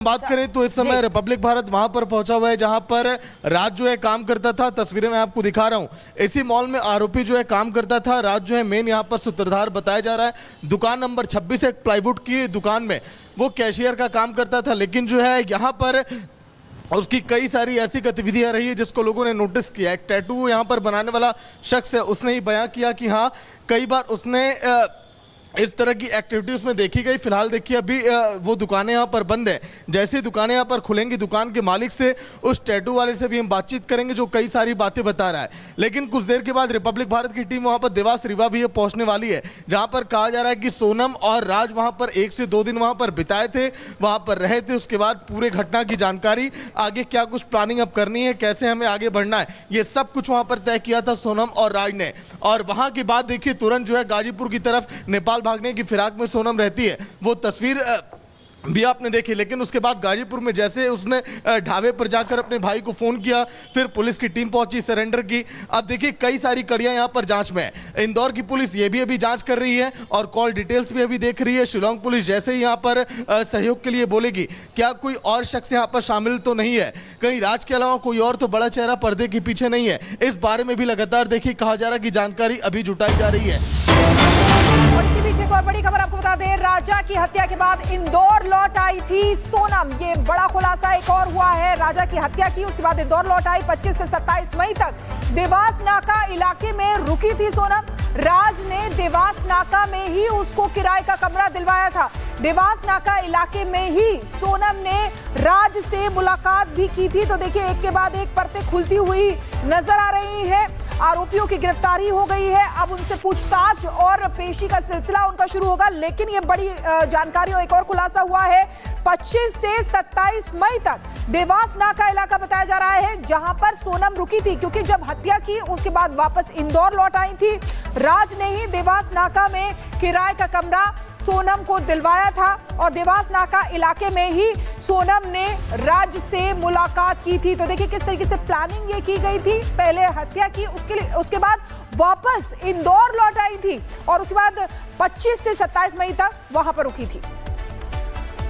बात करें तो इस समय रिपब्लिक भारत वहां पर पहुंचा हुआ है जहां पर राज जो है काम करता था। तस्वीरें मैं आपको दिखा रहा हूं। इसी मॉल में आरोपी जो है काम करता था। राज जो है मेन यहां पर सूत्रधार बताया जा रहा है। दुकान नंबर 26 एक प्लाईवुड की दुकान में वो कैशियर का काम करता था, लेकिन जो है यहाँ पर उसकी कई सारी ऐसी गतिविधियां रही है जिसको लोगों ने नोटिस किया। एक टैटू यहाँ पर बनाने वाला शख्स है, उसने ही बयां किया कि हाँ कई बार उसने इस तरह की एक्टिविटी उसमें देखी गई। फिलहाल देखिए अभी वो दुकानें यहाँ पर बंद है। जैसे ही दुकानें यहाँ पर खुलेंगी, दुकान के मालिक से, उस टैटू वाले से भी हम बातचीत करेंगे जो कई सारी बातें बता रहा है। लेकिन कुछ देर के बाद रिपब्लिक भारत की टीम वहाँ पर देवास रीवा भी पहुँचने वाली है, जहाँ पर कहा जा रहा है कि सोनम और राज वहाँ पर 1 से 2 दिन वहाँ पर बिताए थे, वहाँ पर रहे थे। उसके बाद पूरे घटना की जानकारी, आगे क्या कुछ प्लानिंग अब करनी है, कैसे हमें आगे बढ़ना है, ये सब कुछ वहाँ पर तय किया था सोनम और राज ने। और वहाँ के बाद देखिए तुरंत जो है गाजीपुर की तरफ नेपाल भागने की फिराक में सोनम रहती है, वो तस्वीर भी आपने देखी। लेकिन उसके बाद गाजीपुर में जैसे उसने ढाबे पर जाकर अपने भाई को फोन किया, फिर पुलिस की टीम पहुंची, सरेंडर की। अब देखिए कई सारी कड़ियां यहां पर जांच में है। इंदौर की पुलिस ये भी अभी जांच कर रही है और कॉल डिटेल्स भी अभी देख रही है। शिलोंग पुलिस जैसे ही यहां पर सहयोग के लिए बोलेगी, क्या कोई और शख्स यहां पर शामिल तो नहीं है, कहीं राज के अलावा कोई और तो बड़ा चेहरा पर्दे के पीछे नहीं है, इस बारे में भी लगातार देखिए कहा जा रहा है कि जानकारी अभी जुटाई जा रही है। और इसके पीछे एक और बड़ी खबर आपको बता दें, राजा की हत्या के बाद इंदौर लौट आई थी सोनम। ये बड़ा खुलासा एक और हुआ है। राजा की हत्या की, उसके बाद इंदौर लौट आई। 25 से 27 मई तक देवास नाका इलाके में रुकी थी सोनम। राज ने देवास नाका में ही उसको किराए का कमरा दिलवाया था। देवास नाका इलाके में ही सोनम ने राज से मुलाकात भी की थी। तो देखिए एक के बाद एक परतें खुलती हुई नजर आ रही है। आरोपियों की गिरफ्तारी हो गई है। अब उनसे पूछताछ और पेशी का सिलसिला उनका शुरू होगा। लेकिन ये बड़ी जानकारी और एक और खुलासा हुआ है। 25 से 27 मई तक देवास नाका इलाका बताया जा रहा है जहां पर सोनम रुकी थी, क्योंकि जब हत्या की उसके बाद वापस इंदौर लौट आई थी। राज ने ही देवास नाका में किराए का कमरा सोनम को दिलवाया था और देवास नाका इलाके में ही सोनम ने राज से मुलाकात की थी। तो देखिए किस तरीके से प्लानिंग ये की गई थी। पहले हत्या की, उसके बाद वापस इंदौर लौट आई थी और उसके बाद 25 से 27 मई तक वहां पर रुकी थी।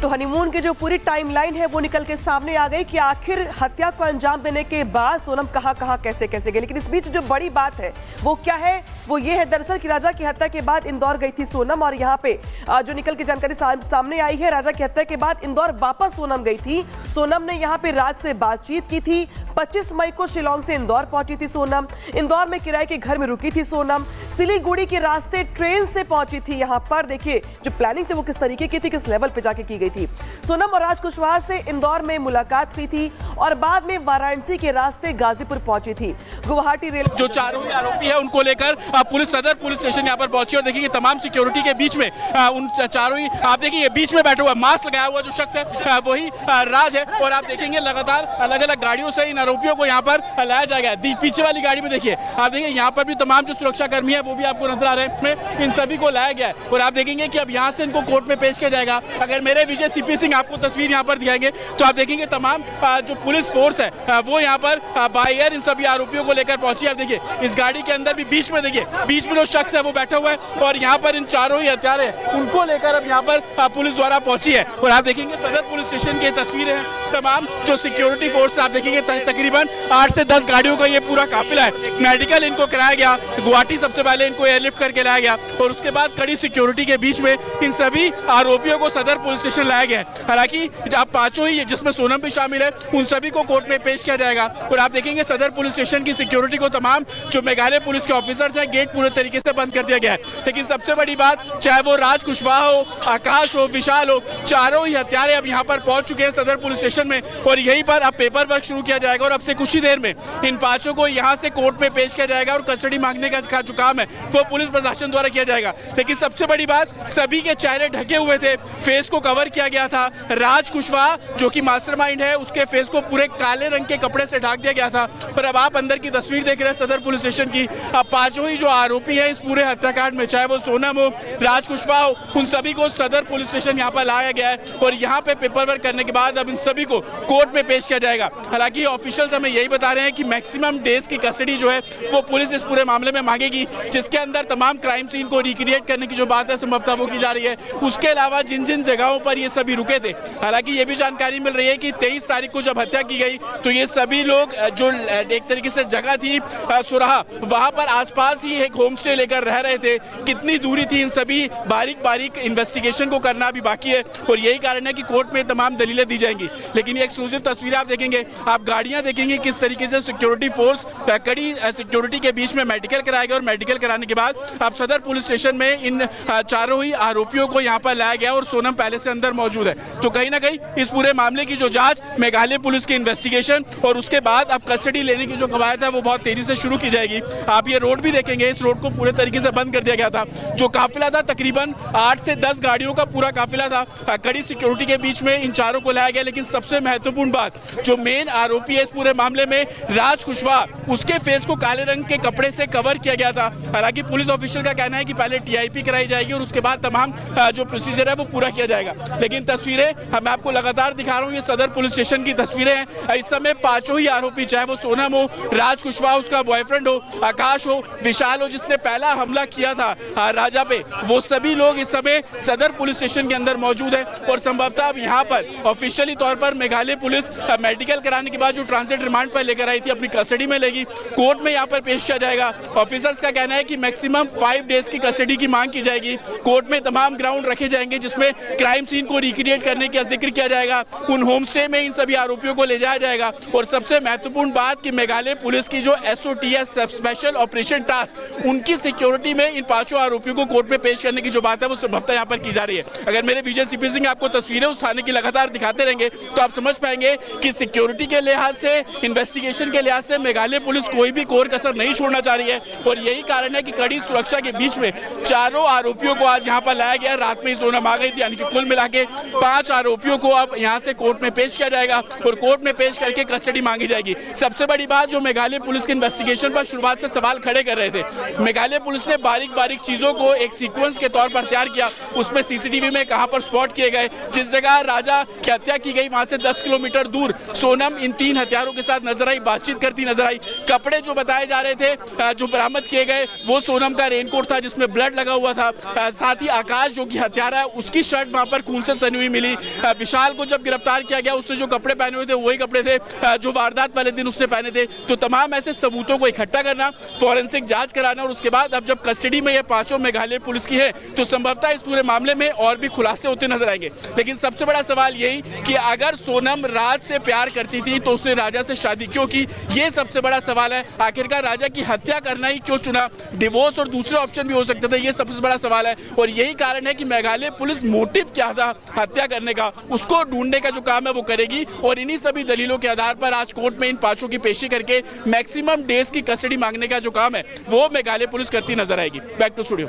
तो हनीमून की जो पूरी टाइमलाइन है वो निकल के सामने आ गई कि आखिर हत्या को अंजाम देने के बाद सोनम कहां कैसे गई। लेकिन इस बीच जो बड़ी बात है वो क्या है, वो ये है दरअसल कि राजा की हत्या के बाद इंदौर गई थी सोनम। और यहाँ पे जो निकल के जानकारी सामने आई है, राजा की हत्या के बाद इंदौर वापस सोनम गई थी। सोनम ने यहाँ पे राज से बातचीत की थी। 25 मई को शिलोंग से इंदौर पहुंची थी सोनम। इंदौर में किराए के घर में रुकी थी सोनम। सिलीगुड़ी के रास्ते ट्रेन से पहुंची थी। यहाँ पर देखिए जो प्लानिंग थी वो किस तरीके की थी, किस लेवल पे जाके की गई थी। सोनम और राज कुशवाहा से इंदौर में मुलाकात हुई थी और बाद में वाराणसी के रास्ते गाजीपुर पहुंची थी। गुवाहाटी रेल जो चारों ही आरोपी है उनको लेकर पुलिस सदर पुलिस स्टेशन यहाँ पर पहुंची और देखिए तमाम सिक्योरिटी के बीच में उन चारों ही, आप देखिए बीच में बैठा हुआ मास्क लगाया हुआ जो शख्स है वही राज है। और आप देखेंगे लगातार अलग अलग गाड़ियों से इन आरोपियों को यहाँ पर लाया जाएगा। पीछे वाली गाड़ी में देखिए, आप देखिए यहाँ पर भी तमाम जो सुरक्षा कर्मी है वो भी आपको नजर आ रहे हैं। इसमें इन सभी को लाया गया है और आप देखेंगे कि अब यहाँ से इनको कोर्ट में पेश किया जाएगा। अगर मेरे विजय सीपी सिंह आपको तस्वीर यहाँ पर दिखाएंगे तो आप देखेंगे तमाम जो पुलिस फोर्स है वो यहाँ पर बाय एयर इन सभी आरोपियों को लेकर पहुंची है। आप देखिए इस गाड़ी के अंदर भी बीच में देखिए, बीच में जो शख्स है वो बैठा हुआ है और यहाँ पर इन चारों ही हथियार है उनको लेकर अब यहाँ पर पुलिस द्वारा पहुंची है। और आप देखेंगे सदर पुलिस स्टेशन की तस्वीरें हैं। तमाम जो सिक्योरिटी फोर्स आप देखेंगे तकरीबन 8 से 10 गाड़ियों का ये पूरा काफिला है। मेडिकल इनको कराया गया, गुवाहाटी सबसे पहले इनको एयरलिफ्ट करके लाया गया और उसके बाद कड़ी सिक्योरिटी के बीच में इन सभी आरोपियों को सदर पुलिस स्टेशन लाया गया। हालांकि आप पांचों ही जिसमें सोनम भी शामिल है उन सभी को कोर्ट में पेश किया जाएगा। और आप देखेंगे सदर पुलिस स्टेशन की सिक्योरिटी को तमाम जो मेघालय पुलिस के ऑफिसर्स हैं गेट पूरे तरीके से बंद कर दिया गया है। लेकिन सबसे बड़ी बात, चाहे वो राज कुशवाहा हो, आकाश हो, विशाल हो, चारों ही हत्यारे अब यहाँ पर पहुंच चुके हैं सदर पुलिस स्टेशन में और यहीं पर अब पेपर वर्क शुरू किया जाएगा और अब से कुछ ही देर में इन पांचों को यहाँ से कोर्ट में पेश किया जाएगा और कस्टडी मांगने का जो काम है वो पुलिस प्रशासन द्वारा किया जाएगा। लेकिन सबसे बड़ी बात, सभी के चेहरे ढके हुए थे, फेस को कवर किया गया था। राज कुशवाहा जो कि मास्टरमाइंड है उसके फेस को को पूरे काले रंग के कपड़े से ढक दिया गया था। और अब आप अंदर की तस्वीर देख रहे हैं सदर पुलिस स्टेशन की। अब पांचों ही जो आरोपी हैं इस पूरे हत्याकांड में, चाहे वो सोनम हो, राज कुशवाहा हो, उन सभी को सदर पुलिस स्टेशन यहाँ पर लाया गया है और यहाँ पे पेपर वर्क करने के बाद अब इन सभी को कोर्ट में पेश किया जाएगा। हालांकि ऑफिशियल्स हमें यही बता रहे हैं कि मैक्सिमम डेज की कस्टडी जो है वो पुलिस इस पूरे मामले में मांगेगी, जिसके अंदर तमाम क्राइम सीन को रिक्रिएट करने की जो बात है संभवतः वो की जा रही है। उसके अलावा जिन जिन जगहों पर ये सभी रुके थे, हालांकि ये भी जानकारी मिल रही है कि 23 तारीख को जब हत्या की गई तो ये सभी लोग जो एक तरीके से जगह थी सुराहा, वहां पर आसपास ही एक होम स्टे लेकर रह रहे थे। कितनी दूरी थी इन सभी बारीक बारीक इन्वेस्टिगेशन को करना भी बाकी है और यही कारण है कि कोर्ट में तमाम दलीलें दी जाएंगी। लेकिन ये एक्सक्लूसिव तस्वीरें आप देखेंगे, आप गाड़ियां देखेंगे किस तरीके से सिक्योरिटी फोर्स कड़ी सिक्योरिटी के बीच में मेडिकल कराया गया और मेडिकल कराने के बाद अब सदर पुलिस स्टेशन में इन चारों ही आरोपियों को यहाँ पर लाया गया और सोनम पहले से अंदर मौजूद है। तो कहीं ना कहीं इस पूरे मामले की जो जांच, मेघालय पुलिस की इन्वेस्टिगेशन और उसके बाद अब कस्टडी लेने की जो कवायद है वो बहुत तेजी से शुरू की जाएगी। आप ये रोड भी देखेंगे, इस रोड को पूरे तरीके से बंद कर दिया गया था। जो काफिला था तकरीबन 8 से 10 गाड़ियों का पूरा काफिला था, कड़ी सिक्योरिटी के बीच में इन चारों को लाया गया। लेकिन सबसे महत्वपूर्ण बात, जो मेन आरोपी है इस पूरे मामले में राज कुशवाहा, उसके फेस को काले रंग के कपड़े से कवर किया गया था। हालांकि पुलिस ऑफिशियल का कहना है कि पहले टीआईपी कराई जाएगी और उसके बाद तमाम जो प्रोसीजर है वो पूरा किया जाएगा। लेकिन तस्वीरें मैं आपको लगातार दिखा रहा हूँ, ये सदर पुलिस स्टेशन की तस्वीरें हैं। इस समय पांचों ही आरोपी, चाहे वो सोनम हो, राज कुशवाहा उसका बॉयफ्रेंड हो, आकाश हो, विशाल हो जिसने पहला हमला किया था राजा पे, वो सभी लोग इस समय सदर पुलिस स्टेशन के अंदर मौजूद है। और संभवतः अब यहाँ पर ऑफिशियली तौर पर मेघालय पुलिस मेडिकल कराने के बाद जो ट्रांजिट रिमांड पर लेकर आई थी अपनी कस्टडी में लेगी, कोर्ट में यहाँ पर पेश किया जाएगा। ऑफिसर्स का कहना है कि मैक्सिमम 5 डेज की कस्टडी की मांग की जाएगी। कोर्ट में तमाम ग्राउंड रखे जाएंगे जिसमें क्राइम सीन को रिक्रिएट करने का जिक्र किया जाएगा। उन होम स्टे में इन सभी आरोपियों को ले जाया जाएगा। और सबसे महत्वपूर्ण बात कि मेघालय पुलिस की जो SOTS स्पेशल ऑपरेशन टास्क, उनकी सिक्योरिटी में इन पांचों आरोपियों को कोर्ट में पेश करने की जो बात है वो संभवतः यहाँ पर की जा रही है। अगर मेरे विजय सीपी सिंह आपको तस्वीरें उस थाने की लगातार दिखाते रहेंगे तो आप समझ पाएंगे कि सिक्योरिटी के लिहाज से, इन्वेस्टिगेशन के लिहाज से मेघालय पुलिस कोई भी कोर कसर नहीं छोड़ना चाह रही है। और यही कारण है कि कड़ी सुरक्षा के बीच में चारों आरोपियों को आज यहाँ पर लाया गया। रात में ही सोनम आ गई थी, यानी कि कुल मिला के 5 आरोपियों को अब यहाँ से कोर्ट में पेश किया जाएगा और कोर्ट में पेश करके कस्टडी मांगी जाएगी। सबसे बड़ी बात, जो मेघालय पुलिस की इन्वेस्टिगेशन पर शुरुआत से सवाल खड़े कर रहे थे, मेघालय पुलिस ने बारीक बारीक चीजों को एक सीक्वेंस के तौर पर तैयार किया। उसमें सीसीटीवी में कहां पर स्पॉट किए गए, जिस जगह राजा की हत्या की गई वहां से 10 किलोमीटर दूर सोनम इन 3 हथियारों के साथ नजर आई, बातचीत करती नजर आई। कपड़े जो बताए जा रहे थे जो बरामद किए गए वो सोनम का रेनकोट था जिसमें ब्लड लगा हुआ था। साथ ही आकाश जो कि हत्यारा है उसकी शर्ट वहां पर खून से सनी हुई मिली। विशाल को जब गिरफ्तार किया गया उसने जो कपड़े पहने हुए थे वही कपड़े थे जो वारदात वाले दिन उसने पहने थे। तो तमाम ऐसे सबूतों को इकट्ठा करना, फॉरेंसिक जांच कराना और उसके बाद अब जब कस्टडी में ये पांचों मेघालय पुलिस की है तो संभवतः इस पूरे मामले में और भी खुलासे होते नजर आएंगे। लेकिन सबसे बड़ा सवाल यही कि अगर सोनम राज से प्यार करती थी तो उसने राजा से शादी क्यों की, ये सबसे बड़ा सवाल है। आखिरकार राजा की हत्या करना ही क्यों चुना, डिवोर्स और दूसरे ऑप्शन भी हो सकते थे, ये सबसे बड़ा सवाल है। और यही कारण है कि मेघालय पुलिस मोटिव क्या था हत्या करने का, उसको ढूंढने का जो काम है वो करेगी। और इन्हीं सभी दलीलों के आधार पर आज कोर्ट में इन पांचों की पेशी करके मैक्सिमम डेज की कस्टडी मांगने का जो काम है वो मेघालय पुलिस करती नजर आएगी। Back to studio.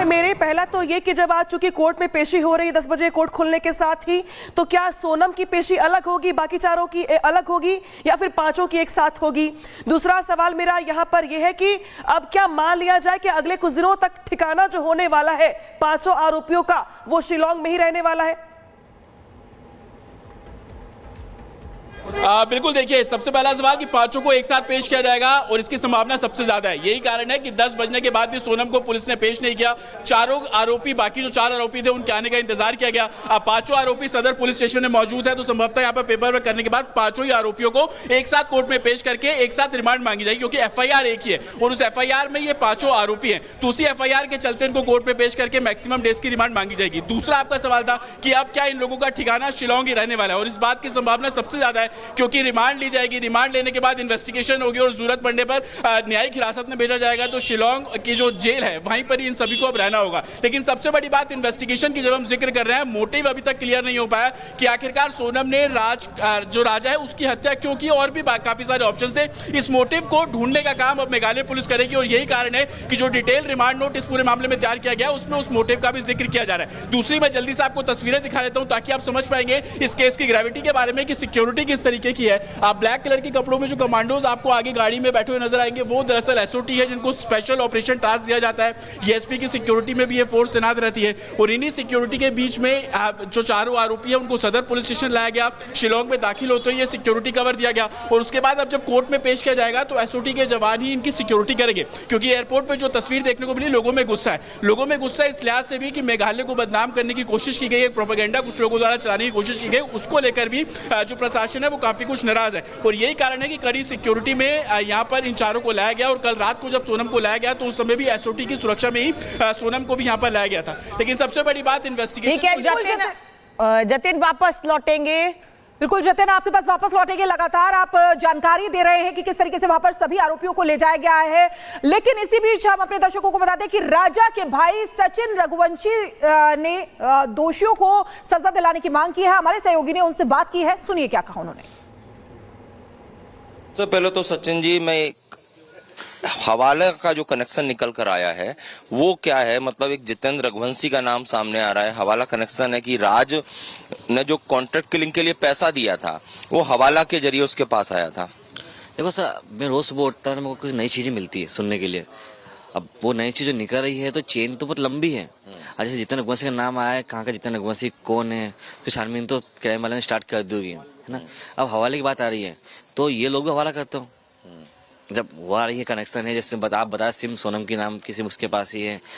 मेरे पहला तो ये कि जब आज चूंकि कोर्ट में पेशी हो रही है 10 बजे कोर्ट खुलने के साथ ही, तो क्या सोनम की पेशी अलग होगी, बाकी चारों की अलग होगी या फिर पांचों की एक साथ होगी? दूसरा सवाल मेरा यहां पर यह है कि अब क्या मान लिया जाए कि अगले कुछ दिनों तक ठिकाना जो होने वाला है पांचों आरोपियों का वो शिलोंग में ही रहने वाला है? बिल्कुल, देखिए सबसे पहला सवाल कि पांचों को एक साथ पेश किया जाएगा और इसकी संभावना सबसे ज्यादा है। यही कारण है कि 10 बजने के बाद भी सोनम को पुलिस ने पेश नहीं किया। चारों आरोपी, बाकी जो 4 आरोपी थे उनके आने का इंतजार किया गया। अब पांचों आरोपी सदर पुलिस स्टेशन में मौजूद है तो संभवतः यहाँ पर पेपर वर्क करने के बाद पांचों ही आरोपियों को एक साथ कोर्ट में पेश करके एक साथ रिमांड मांगी जाएगी, क्योंकि FIR एक ही है और उस FIR में ये पांचों आरोपी हैं। तो उसी FIR के चलते इनको कोर्ट में पेश करके मैक्सिमम डेज की रिमांड मांगी जाएगी। दूसरा आपका सवाल था कि अब क्या इन लोगों का ठिकाना शिलोंग ही रहने वाला है, और इस बात की संभावना सबसे ज्यादा है क्योंकि रिमांड ली जाएगी, रिमांड लेने के बाद इन्वेस्टिगेशन होगी और जरूरत पड़ने पर न्यायिक हिरासत में भेजा जाएगा। तो शिलोंग की जो जेल है वहीं पर ही इन सभी को अब रहना होगा। लेकिन सबसे बड़ी बात इन्वेस्टिगेशन की जब हम जिक्र कर रहे हैं, मोटिव अभी तक क्लियर नहीं हो पाया कि आखिरकार सोनम ने जो राजा है उसकी हत्या क्यों की, और भी काफी सारे ऑप्शन थे। इस मोटिव को ढूंढने का काम अब मेघालय पुलिस करेगी और यही कारण है कि जो डिटेल रिमांड नोट इस पूरे मामले में तैयार किया गया उसमें उस मोटिव का भी जिक्र किया जा रहा है। दूसरी मैं जल्दी से आपको तस्वीरें दिखा देता हूं ताकि आप समझ पाएंगे इस केस की ग्रेविटी के बारे में कि सिक्योरिटी किस तरीके की है। आप ब्लैक कलर के कपड़ों में जो कमांडोज आपको आगे गाड़ी में बैठे हुए नजर आएंगे वो दरअसल एसओटी है, जिनको स्पेशल ऑपरेशन टास्क दिया जाता है। एसपी की सिक्योरिटी में भी ये फोर्स तैनात रहती है और इन्हीं सिक्योरिटी के बीच में जो चारों आरोपी है उनको सदर पुलिस स्टेशन लाया गया। शिलोंग में दाखिल होते ही ये सिक्योरिटी कवर दिया गया और उसके बाद अब जब कोर्ट में पेश किया जाएगा तो एसओटी के जवान ही इनकी सिक्योरिटी करेंगे, क्योंकि एयरपोर्ट पे जो तस्वीर देखने को मिली लोगों में गुस्सा है। लोगों में गुस्सा इस लिहाज से भी कि मेघालय को बदनाम करने की कोशिश की गई, एक प्रोपेगेंडा कुछ लोगों द्वारा चलाने की कोशिश की गई, उसको लेकर भी जो प्रशासन है वो काफी कुछ नाराज है और यही कारण है कि कड़ी सिक्योरिटी में यहाँ पर इन चारों को लाया गया। और कल रात को जब सोनम को लाया गया तो उस समय भी एसओटी की सुरक्षा में ही सोनम को भी यहाँ पर लाया गया था। लेकिन सबसे बड़ी बात इन्वेस्टिगेशन जतिन वापस लौटेंगे। बिल्कुल जतिन, आपके पास वापस लौटेंगे। लगातार आप जानकारी दे रहे हैं कि किस तरीके से वहां पर सभी आरोपियों को ले जाया गया है, लेकिन इसी बीच हम अपने दर्शकों को बता दें कि राजा के भाई सचिन रघुवंशी ने दोषियों को सजा दिलाने की मांग की है। हमारे सहयोगी ने उनसे बात की है, सुनिए क्या कहा उन्होंने। तो पहले तो सचिन जी, मैं हवाले का जो कनेक्शन निकल कर आया है वो क्या है, मतलब एक जितेंद्र रघुवंशी का नाम सामने आ रहा है। हवाला कनेक्शन है कि राज ने जो कॉन्ट्रैक्ट किलिंग के लिए पैसा दिया था वो हवाला के जरिए उसके पास आया था। देखो सर, मैं रोज सुबह उठता है, मेरे को कुछ नई चीजें मिलती है सुनने के लिए। अब वो नई चीज जो निकल रही है तो चेन तो बहुत लंबी है। आज जैसे जितेंद्र रघुवंशी का नाम आया है, कहाँ का जितेंद्र रघुवंशी कौन है, तो छानबीन तो क्राइम वाले ने स्टार्ट कर दी है ना। अब हवाले की बात आ रही है तो ये लोग भी हवाला करते हो। जब वो आ रही है कनेक्शन है, जैसे आप बताया सिम सोनम की नाम किसी उसके पास ही है,